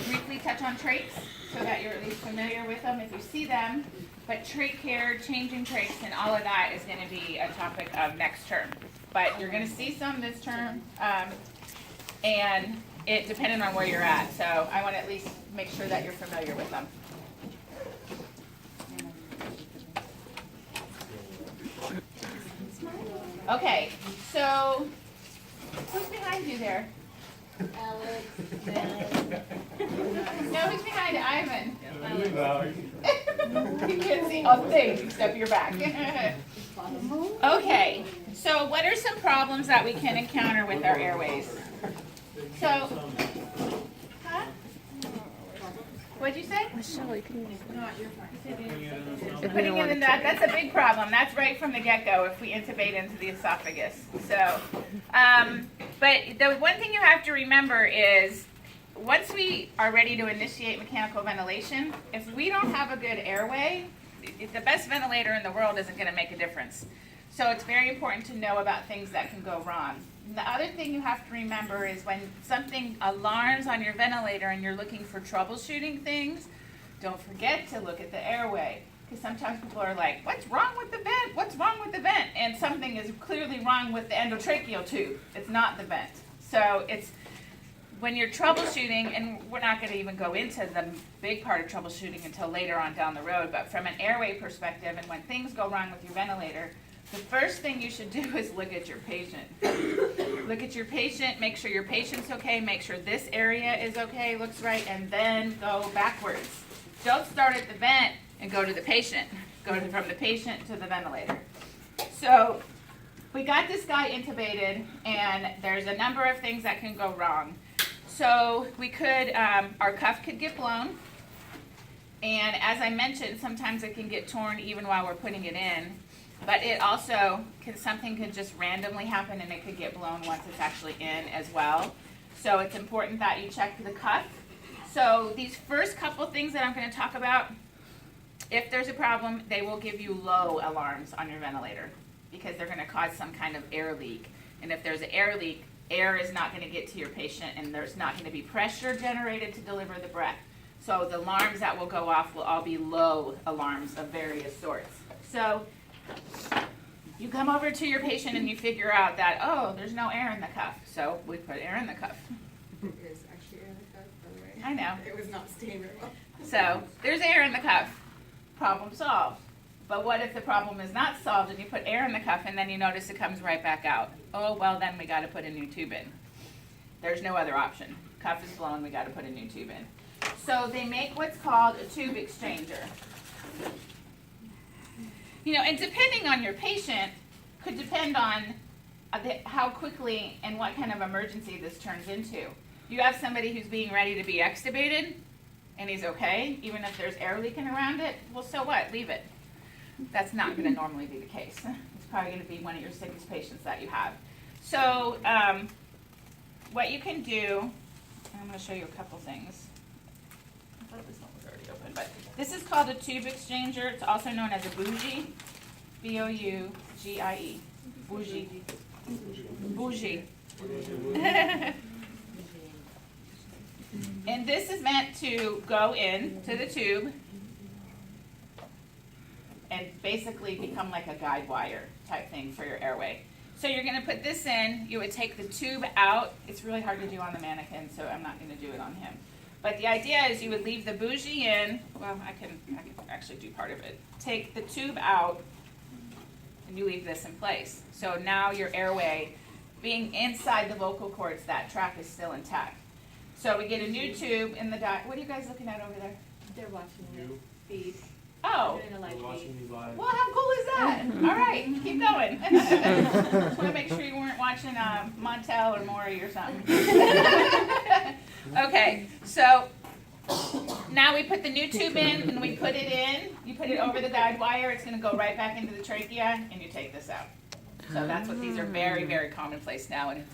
briefly touch on trachs so that you're at least familiar with them if you see them. But trach care, changing trachs, and all of that is going to be a topic of next term. But you're going to see some this term, and it depending on where you're at. So I want to at least make sure that you're familiar with them. Okay, so who's behind you there? Alex. No, who's behind Ivan? You can't see all things except your back. Okay, so what are some problems that we can encounter with our airways? So, huh? What'd you say? Putting it in that's a big problem. That's right from the get-go if we intubate into the esophagus. So, but the one thing you have to remember is once we are ready to initiate mechanical ventilation, if we don't have a good airway, the best ventilator in the world isn't going to make a difference. So it's very important to know about things that can go wrong. And the other thing you have to remember is when something alarms on your ventilator and you're looking for troubleshooting things, don't forget to look at the airway. Because sometimes people are like, what's wrong with the vent? What's wrong with the vent? And something is clearly wrong with the endotracheal tube. It's not the vent. So it's when you're troubleshooting, and we're not going to even go into the big part of troubleshooting until later on down the road, but from an airway perspective, and when things go wrong with your ventilator, the first thing you should do is look at your patient. Look at your patient, make sure your patient's okay, make sure this area is okay, looks right, and then go backwards. Don't start at the vent and go to the patient. Go from the patient to the ventilator. So we got this guy intubated, and there's a number of things that can go wrong. So we could, our cuff could get blown, and as I mentioned, sometimes it can get torn even while we're putting it in, but it also, something could just randomly happen and it could get blown once it's actually in as well. So it's important that you check the cuff. So these first couple things that I'm going to talk about, if there's a problem, they will give you low alarms on your ventilator because they're going to cause some kind of air leak. And if there's an air leak, air is not going to get to your patient and there's not going to be pressure generated to deliver the breath. So the alarms that will go off will all be low alarms of various sorts. So you come over to your patient and you figure out that, oh, there's no air in the cuff. So we put air in the cuff. There is actually air in the cuff, by the way. I know. It was not staying very well. So there's air in the cuff. Problem solved. But what if the problem is not solved and you put air in the cuff and then you notice it comes right back out? Oh, well, then we got to put a new tube in. There's no other option. Cuff is blown, we got to put a new tube in. So they make what's called a tube exchanger. And depending on your patient, could depend on how quickly and what kind of emergency this turns into. You have somebody who's being ready to be extubated, and he's okay, even if there's air leaking around it, well, so what? Leave it. That's not going to normally be the case. It's probably going to be one of your sickest patients that you have. So what you can do, I'm going to show you a couple things. I thought this one was already open, but this is called a tube exchanger. It's also known as a bougie, B-O-U-G-I-E, bougie. Bougie. And this is meant to go into the tube and basically become like a guide wire type thing for your airway. So you're going to put this in, you would take the tube out. It's really hard to do on the mannequin, so I'm not going to do it on him. But the idea is you would leave the bougie in. Well, I can actually do part of it. Take the tube out, and you leave this in place. So now your airway, being inside the vocal cords, that track is still intact. So we get a new tube in the what are you guys looking at over there? They're watching the feed. Oh. They're doing a live feed. Well, how cool is that? All right, keep going. Just want to make sure you weren't watching Montel or Maury or something. Okay, so now we put the new tube in and we put it in. You put it over the guide wire. It's going to go right back into the trachea, and you take this out. So that's what these are very, very commonplace now. And if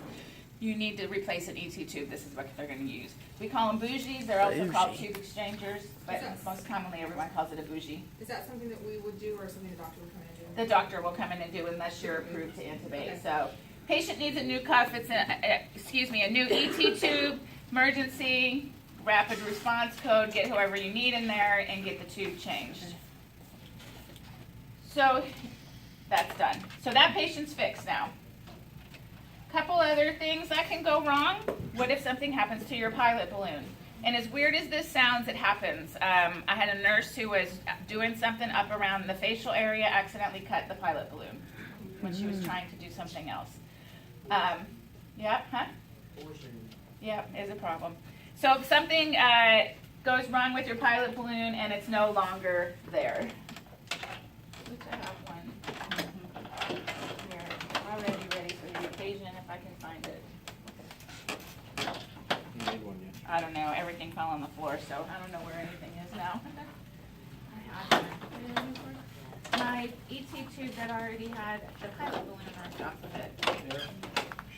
you need to replace an ET tube, this is what they're going to use. We call them bougies. They're also called tube exchangers, but most commonly everyone calls it a bougie. Is that something that we would do or something the doctor would come in and do? The doctor will come in and do unless you're approved to intubate. Okay. So patient needs a new cuff. It's a new ET tube, emergency, rapid response code, get whoever you need in there, and get the tube changed. So that's done. So that patient's fixed now. Couple other things that can go wrong. What if something happens to your pilot balloon? And as weird as this sounds, it happens. I had a nurse who was doing something up around the facial area, accidentally cut the pilot balloon when she was trying to do something else. Yeah, huh? Yeah, is a problem. So if something goes wrong with your pilot balloon and it's no longer there. Which I have one here, already ready for the occasion if I can find it. You need one yet? I don't know, everything fell on the floor, so I don't know where anything is now. I have my ET tube that already had the pilot balloon ripped off of it. Yeah,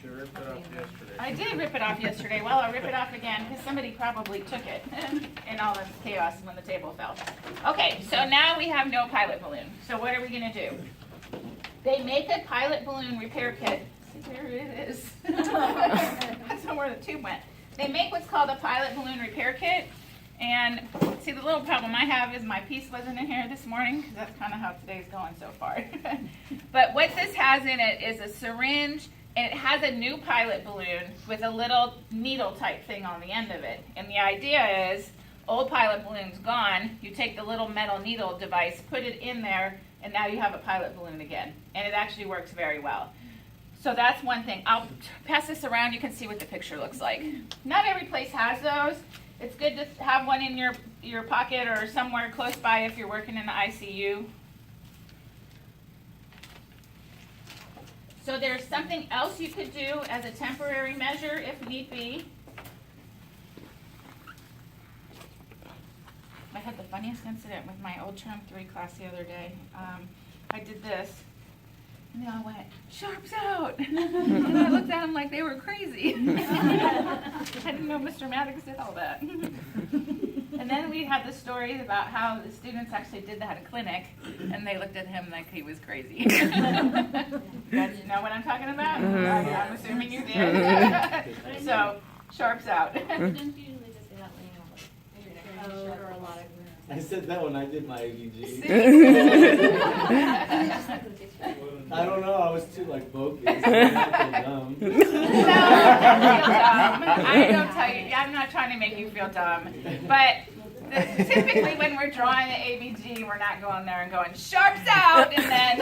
she ripped it off yesterday. I did rip it off yesterday. Well, I'll rip it off again because somebody probably took it in all the chaos when the table fell. Okay, so now we have no pilot balloon. So what are we going to do? They make a pilot balloon repair kit. See, there it is. That's not where the tube went. They make what's called a pilot balloon repair kit. And see, the little problem I have is my piece wasn't in here this morning because that's kind of how today's going so far. But what this has in it is a syringe, and it has a new pilot balloon with a little needle type thing on the end of it. And the idea is, old pilot balloon's gone, you take the little metal needle device, put it in there, and now you have a pilot balloon again. And it actually works very well. So that's one thing. I'll pass this around, you can see what the picture looks like. Not every place has those. It's good to have one in your pocket or somewhere close by if you're working in the ICU. So there's something else you could do as a temporary measure if need be. I had the funniest incident with my old Term 3 class the other day. I did this, and they all went, "Sharps out!" And I looked at them like they were crazy. I didn't know Mr. Maddox did all that. And then we had the stories about how the students actually did that at a clinic, and they looked at him like he was crazy. You guys know what I'm talking about? I'm assuming you did. So, sharps out. Don't usually just say that when you know, maybe a code or a lot of. I said that when I did my ABG. I I don't know, I was too like focused. I dumb. No, don't feel dumb. I don't tell you. I'm not trying to make you feel dumb. But typically when we're drawing the ABG, we're not going there and going, "Sharps out," and then.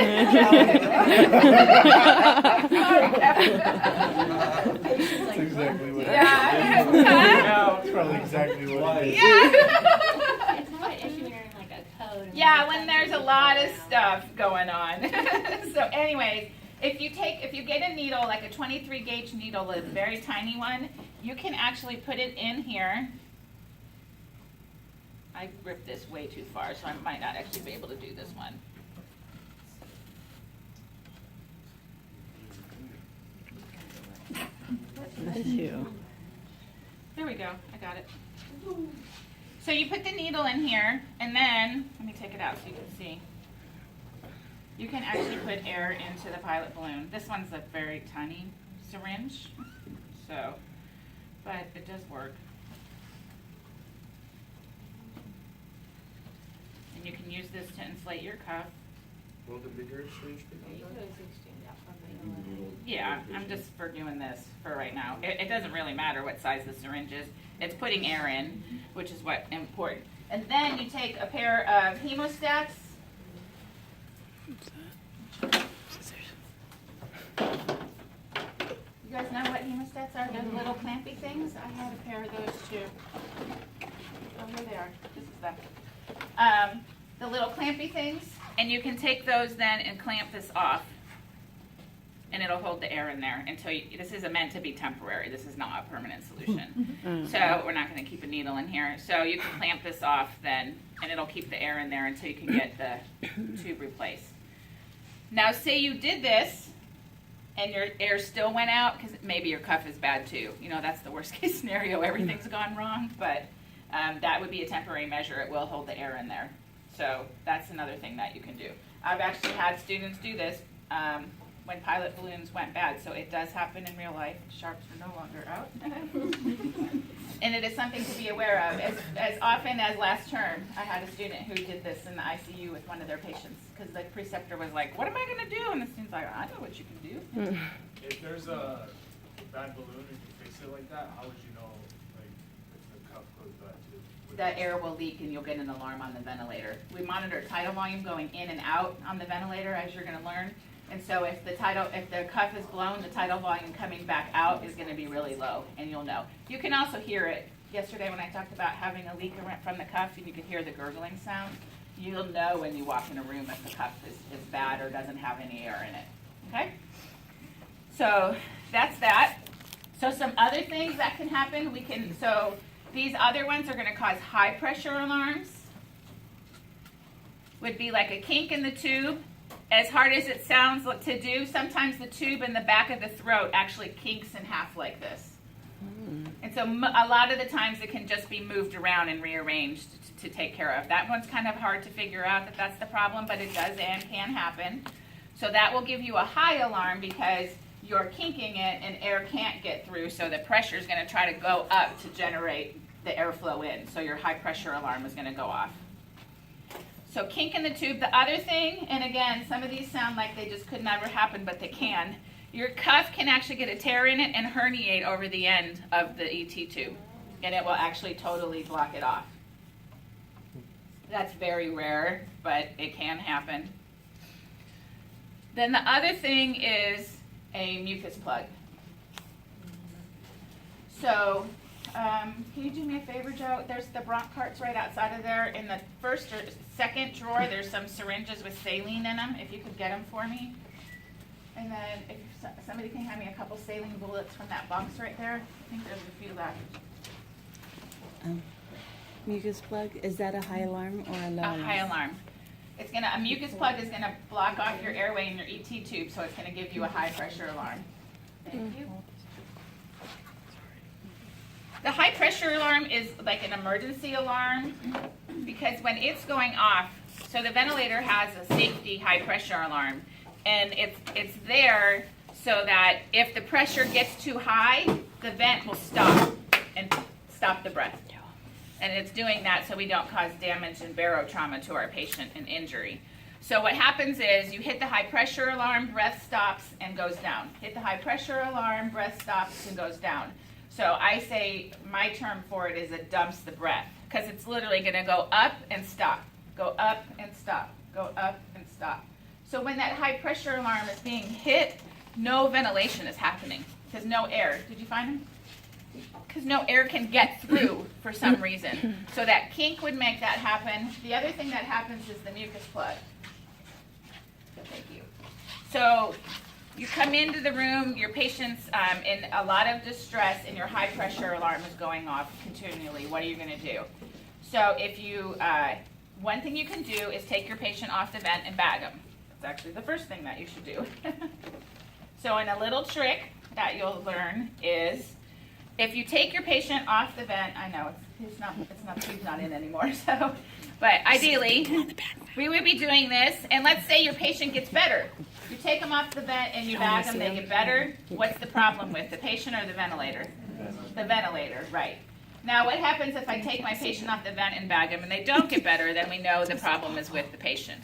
That's exactly what Yeah. it is. That's probably exactly what it is. Yeah. It's not an issue when you're in like a code. and Yeah, there's when something there's a going lot of around. stuff going on. So anyways, if you get a needle, like a 23 gauge needle, a very tiny one, you can actually put it in here. I ripped this way too far, so I might not actually be able to do this one. There we go, I got it. So you put the needle in here, and then, let me take it out so you can see. You can actually put air into the pilot balloon. This one's a very tiny syringe, so, but it does work. And you can use this to inflate your cuff. Will the bigger syringe be Yeah, you on could that? always exchange out from the Yeah, I'm just for doing this for right now. It doesn't really matter what size the syringe is. It's putting air in, which is what's important. And then you take a pair of hemostats. You guys know what hemostats are? Those little clampy things? I had a pair of those too. Oh, here they are. This is them. The little clampy things. And you can take those then and clamp this off. And it'll hold the air in there until you, this is meant to be temporary. This is not a permanent solution. So we're not going to keep a needle in here. So you can clamp this off then, and it'll keep the air in there until you can get the tube replaced. Now say you did this, and your air still went out, because maybe your cuff is bad too. You know, that's the worst case scenario. Everything's gone wrong, but that would be a temporary measure. It will hold the air in there. So that's another thing that you can do. I've actually had students do this when pilot balloons went bad, so it does happen in real life. Sharps are no longer out. and it is something to be aware of. As often as last term, I had a student who did this in the ICU with one of their patients because the preceptor was like, "What am I going to do?" And the student's like, "I know what you can do." If there's a bad balloon and you fix it like that, how would you know, like, if the cuff goes bad too? The air will leak and you'll get an alarm on the ventilator. We monitor tidal volume going in and out on the ventilator, as you're going to learn. And so if the cuff is blown, the tidal volume coming back out is going to be really low, and you'll know. You can also hear it. Yesterday when I talked about having a leak from the cuff, and you could hear the gurgling sound, you'll know when you walk in a room if the cuff is bad or doesn't have any air in it. Okay? So that's that. So some other things that can happen, so these other ones are going to cause high pressure alarms. Would be like a kink in the tube. As hard as it sounds to do, sometimes the tube in the back of the throat actually kinks in half like this. And so a lot of the times it can just be moved around and rearranged to take care of. That one's kind of hard to figure out that that's the problem, but it does and can happen. So that will give you a high alarm because you're kinking it and air can't get through, so the pressure is going to try to go up to generate the airflow in. So your high pressure alarm is going to go off. So kink in the tube. The other thing, and again, some of these sound like they just could never happen, but they can. Your cuff can actually get a tear in it and herniate over the end of the ET tube, and it will actually totally block it off. That's very rare, but it can happen. Then the other thing is a mucus plug. So, can you do me a favor, Joe? There's the bronch carts right outside of there. In the first or second drawer, there's some syringes with saline in them, if you could get them for me. And then if somebody can hand me a couple saline bullets from that box right there. I think there's a few left. Mucus plug, is that a high alarm or a low A alarm? high alarm. A mucus plug is gonna block off your airway in your ET tube, so it's gonna give you a high pressure alarm. Thank you. The high pressure alarm is like an emergency alarm because when it's going off, so the ventilator has a safety high pressure alarm, and it's there so that if the pressure gets too high, the vent will stop and stop the breath. And it's doing that so we don't cause damage and barotrauma to our patient and injury. So what happens is you hit the high pressure alarm, breath stops and goes down. Hit the high pressure alarm, breath stops and goes down. So I say my term for it is it dumps the breath because it's literally going to go up and stop, go up and stop, go up and stop. So when that high pressure alarm is being hit, no ventilation is happening because no air. Did you find him? Because no air can get through for some reason. So that kink would make that happen. The other thing that happens is the mucus plug. Thank you. So you come into the room, your patient's in a lot of distress, and your high pressure alarm is going off continually. What are you going to do? So if you, one thing you can do is take your patient off the vent and bag them. It's actually the first thing that you should do. So in a little trick that you'll learn is, if you take your patient off the vent, I know he's not in anymore. So, but ideally, we would be doing this. And let's say your patient gets better. You take them off the vent and you bag them. They get better. What's the problem with the patient or the ventilator? The ventilator, right? Now, what happens if I take my patient off the vent and bag them and they don't get better? Then we know the problem is with the patient.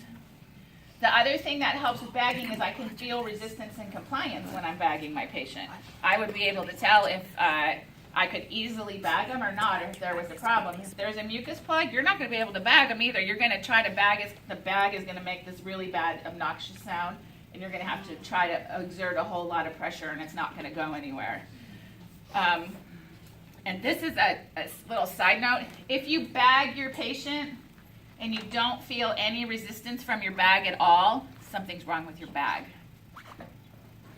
The other thing that helps with bagging is I can feel resistance and compliance when I'm bagging my patient. I would be able to tell if I could easily bag them or not, or if there was a problem. If there's a mucus plug, you're not going to be able to bag them either. You're going to try to bag it. The bag is going to make this really bad, obnoxious sound, and you're going to have to try to exert a whole lot of pressure, and it's not going to go anywhere. And this is a little side note. If you bag your patient and you don't feel any resistance from your bag at all, something's wrong with your bag.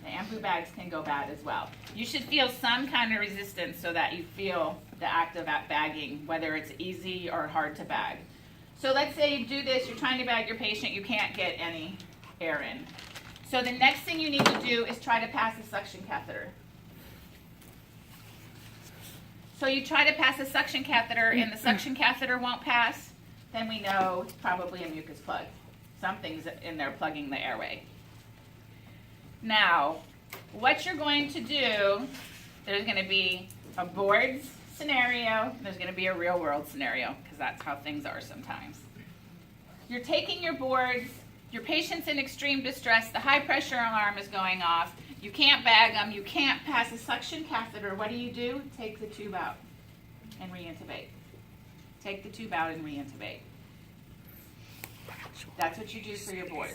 The ambu bags can go bad as well. You should feel some kind of resistance so that you feel the act of bagging, whether it's easy or hard to bag. So let's say you do this, you're trying to bag your patient, you can't get any air in. So the next thing you need to do is try to pass a suction catheter. So you try to pass a suction catheter and the suction catheter won't pass, then we know it's probably a mucus plug. Something's in there plugging the airway. Now, what you're going to do, there's going to be a boards scenario, there's going to be a real world scenario, because that's how things are sometimes. You're taking your boards, your patient's in extreme distress, the high pressure alarm is going off, you can't bag them, you can't pass a suction catheter. What do? Take the tube out and reintubate. Take the tube out and reintubate. That's what you do for your boards.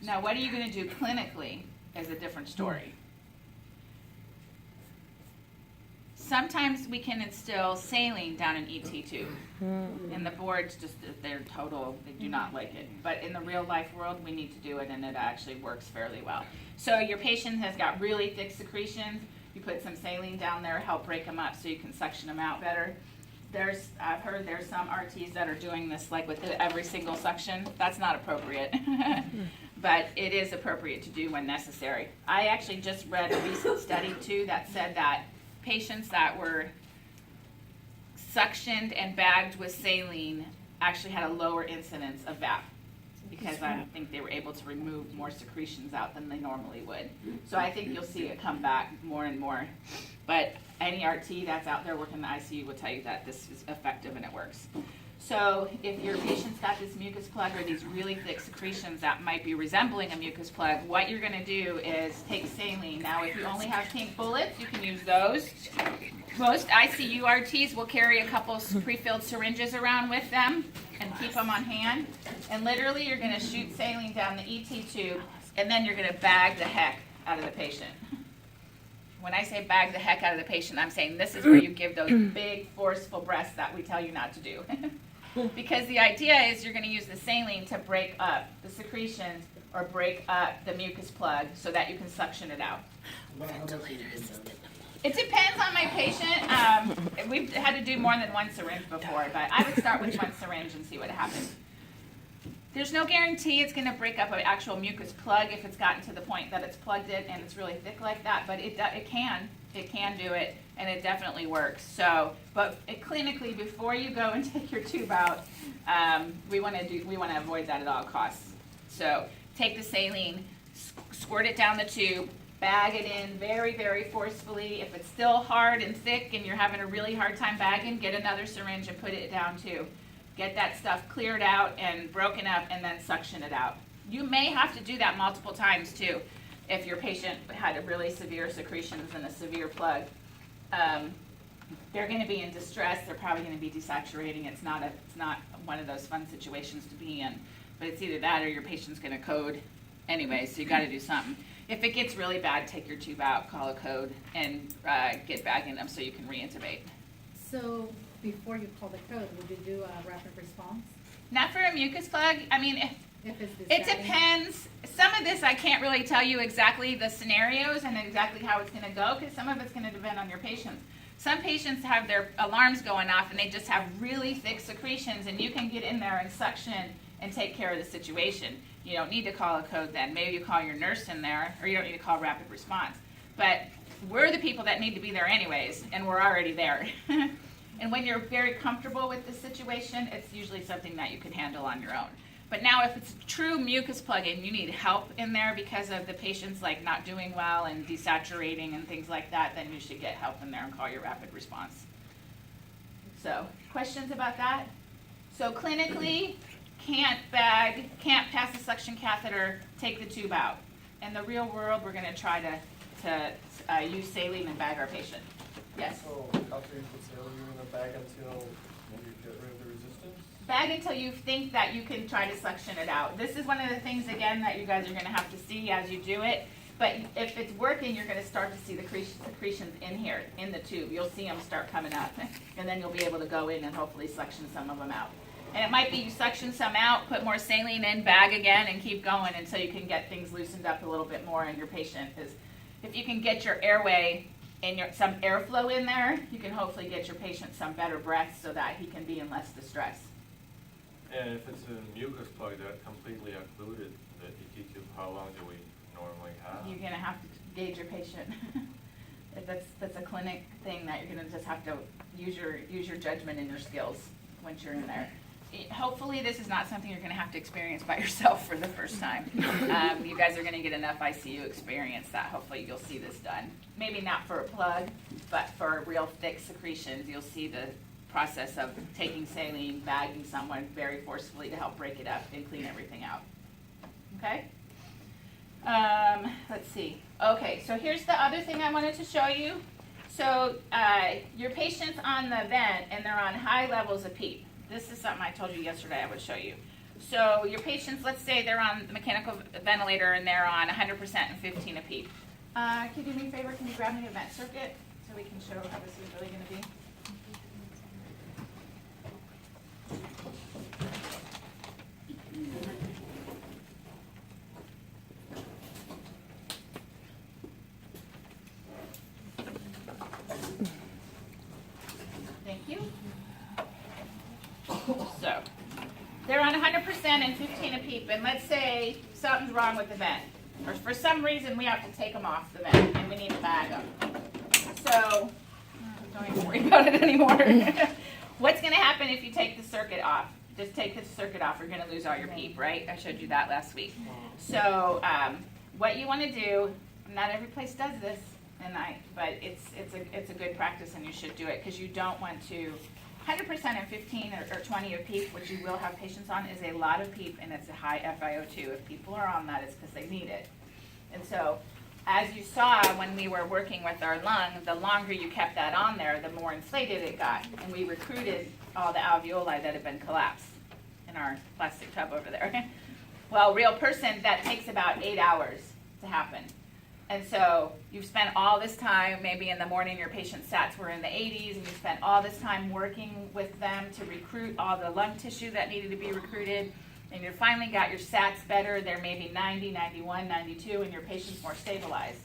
Now, what are you going to do clinically is a different story. Sometimes we can instill saline down an ET tube, and the boards just, they're total, they do not like it. But in the real life world, we need to do it, and it actually works fairly well. So your patient has got really thick secretions, you put some saline down there, help break them up so you can suction them out better. I've heard there's some RTs that are doing this like with every single suction. That's not appropriate. But it is appropriate to do when necessary. I actually just read a recent study too that said that patients that were suctioned and bagged with saline actually had a lower incidence of VAP, because I think they were able to remove more secretions out than they normally would. So I think you'll see it come back more and more. But any RT that's out there working in the ICU will tell you that this is effective and it works. So if your patient's got this mucus plug or these really thick secretions that might be resembling a mucus plug, what you're going to do is take saline. Now, if you only have pink bullets, you can use those. Most ICU RTs will carry a couple pre-filled syringes around with them and keep them on hand. And literally, you're going to shoot saline down the ET tube, and then you're going to bag the heck out of the patient. When I say bag the heck out of the patient, I'm saying this is where you give those big, forceful breaths that we tell you not to do. Because the idea is you're going to use the saline to break up the secretions or break up the mucus plug so that you can suction it out. It depends on my patient. We've had to do more than one syringe before, but I would start with one syringe and see what happens. There's no guarantee it's going to break up an actual mucus plug if it's gotten to the point that it's plugged in and it's really thick like that, but it can. It can do it, and it definitely works. So, but clinically, before you go and take your tube out, we want to avoid that at all costs. So, take the saline, squirt it down the tube, bag it in very, very forcefully. If it's still hard and thick and you're having a really hard time bagging, get another syringe and put it down too. Get that stuff cleared out and broken up, and then suction it out. You may have to do that multiple times too. If your patient had a really severe secretions and a severe plug, they're going to be in distress. They're probably going to be desaturating. It's not one of those fun situations to be in. But it's either that or your patient's going to code anyway. So you got to do something. If it gets really bad, take your tube out, call a code, and get back in them so you can reintubate. So before you call the code, would you do a rapid response? Not for a mucus plug. I mean, If it's the it setting? depends. Some of this I can't really tell you exactly the scenarios and exactly how it's going to go, because some of it's going to depend on your patients. Some patients have their alarms going off and they just have really thick secretions, and you can get in there and suction and take care of the situation. You don't need to call a code then. Maybe you call your nurse in there, or you don't need to call rapid response. But we're the people that need to be there anyways, and we're already there. And when you're very comfortable with the situation, it's usually something that you can handle on your own. But now if it's true mucus plug and you need help in there because of the patient's like not doing well and desaturating and things like that, then you should get help in there and call your rapid response. So, questions about that? So clinically, can't bag, can't pass a suction catheter, take the tube out. In the real world, we're going to try to use saline and bag our patient. Yes? So after you put saline in the bag until you get rid of the resistance? Bag until you think that you can try to suction it out. This is one of the things, again, that you guys are going to have to see as you do it. But if it's working, you're going to start to see the secretions in here, in the tube. You'll see them start coming up. And then you'll be able to go in and hopefully suction some of them out. And it might be you suction some out, put more saline in, bag again, and keep going until you can get things loosened up a little bit more in your patient. Because if you can get your airway and some airflow in there, you can hopefully get your patient some better breath so that he can be in less distress. And if it's a mucus plug that completely occluded the ET tube, how long do we normally have? You're going to have to gauge your patient. If that's a clinic thing that you're going to just have to use your judgment and your skills once you're in there. hopefully this is not something you're going to have to experience by yourself for the first time. You guys are going to get enough ICU experience that hopefully you'll see this done. Maybe not for a plug, but for real thick secretions, you'll see the process of taking saline, bagging someone very forcefully to help break it up and clean everything out. Okay? Let's see. Okay, so here's the other thing I wanted to show you. So your patient's on the vent and they're on high levels of PEEP. This is something I told you yesterday I would show you. So your patients, let's say they're on the mechanical ventilator and they're on 100% and 15 of PEEP. Can you do me a favor? Can you grab me a vent circuit so we can show how this is really going to be? Thank you. So, they're on 100% and 15 of PEEP, and let's say something's wrong with the vent, or for some reason we have to take them off the vent, and we need to bag them. So, don't even worry about it anymore. What's going to happen if you take the circuit off? Just take the circuit off, you're going to lose all your PEEP, right? I showed you that last week. So, what you want to do, not every place does this, but it's a good practice and you should do it because you don't want to. 100% and 15 or 20 of PEEP, which you will have patients on, is a lot of PEEP and it's a high FiO2. If people are on that, it's because they need it. And so, as you saw when we were working with our lung, the longer you kept that on there, the more inflated it got. And we recruited all the alveoli that had been collapsed in our plastic tub over there. Well, real person, that takes about 8 hours to happen. And so you've spent all this time, maybe in the morning your patient sats were in the 80s, and you spent all this time working with them to recruit all the lung tissue that needed to be recruited, and you finally got your sats better, they're maybe 90, 91, 92, and your patient's more stabilized.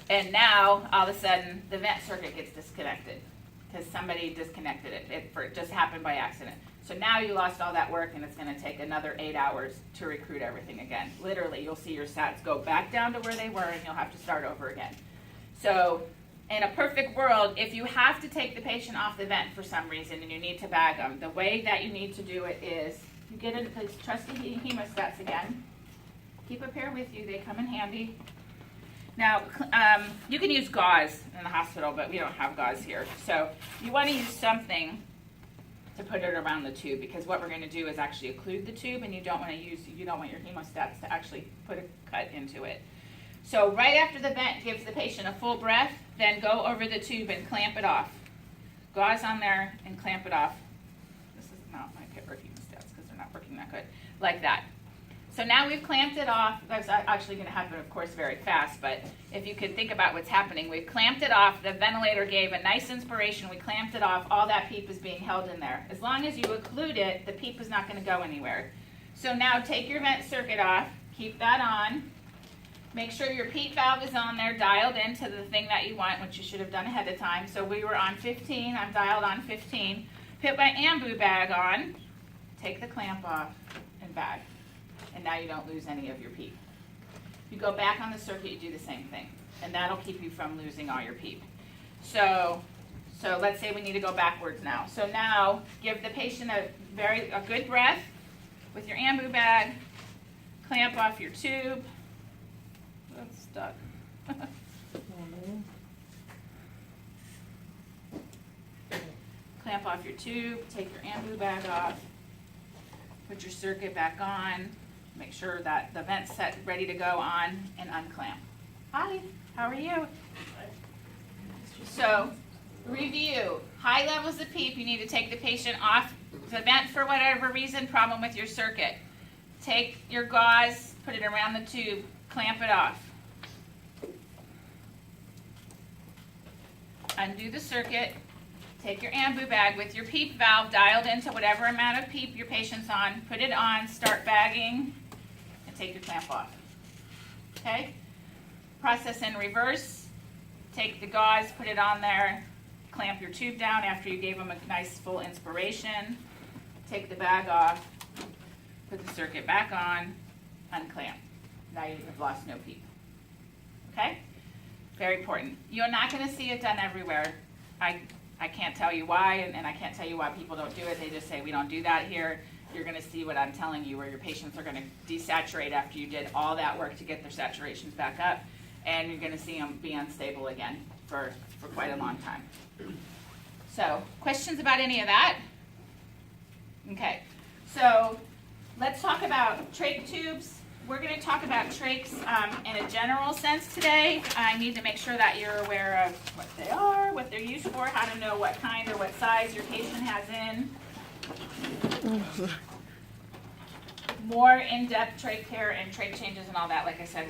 And now, all of a sudden, the vent circuit gets disconnected because somebody disconnected it. It just happened by accident. So now you lost all that work and it's going to take another 8 hours to recruit everything again. Literally, you'll see your sats go back down to where they were and you'll have to start over again. So in a perfect world, if you have to take the patient off the vent for some reason and you need to bag them, the way that you need to do it is you get into these trusty hemostats again. Keep a pair with you. They come in handy. Now, you can use gauze in the hospital, but we don't have gauze here. So you want to use something to put it around the tube because what we're going to do is actually occlude the tube, and you don't want your hemostats to actually put a cut into it. So right after the vent gives the patient a full breath, then go over the tube and clamp it off. Gauze on there and clamp it off. This is not my favorite hemostats because they're not working that good. Like that. So now we've clamped it off. That's actually going to happen, of course, very fast, but if you could think about what's happening, we've clamped it off. The ventilator gave a nice inspiration. We clamped it off. All that PEEP is being held in there. As long as you occlude it, the PEEP is not going to go anywhere. So now take your vent circuit off. Keep that on. Make sure your PEEP valve is on there, dialed into the thing that you want, which you should have done ahead of time. So we were on 15. I'm dialed on 15. Put my ambu bag on. Take the clamp off and bag. And now you don't lose any of your PEEP. You go back on the circuit, you do the same thing. And that'll keep you from losing all your PEEP. So let's say we need to go backwards now. So now, give the patient a good breath with your ambu bag. Clamp off your tube. That's stuck. Clamp off your tube, take your ambu bag off. Put your circuit back on. Make sure that the vent's set, ready to go on, and unclamp. Hi, how are you? So, review. High levels of PEEP, you need to take the patient off the vent for whatever reason, problem with your circuit. Take your gauze, put it around the tube, clamp it off. Undo the circuit. Take your ambu bag with your PEEP valve dialed into whatever amount of PEEP your patient's on. Put it on, start bagging, and take your clamp off. Okay? Process in reverse. Take the gauze, put it on there, clamp your tube down after you gave them a nice full inspiration. Take the bag off, put the circuit back on, unclamp. Now you have lost no PEEP. Okay? Very important. You're not going to see it done everywhere. I can't tell you why, and I can't tell you why people don't do it. They just say, we don't do that here. You're gonna see what I'm telling you, where your patients are gonna desaturate after you did all that work to get their saturations back up, and you're gonna see them be unstable again for quite a long time. So, questions about any of that? Okay, so let's talk about trach tubes. We're going to talk about trachs in a general sense today. I need to make sure that you're aware of what they are, what they're used for, how to know what kind or what size your patient has in. More in-depth trach care and trach changes and all that, like I said,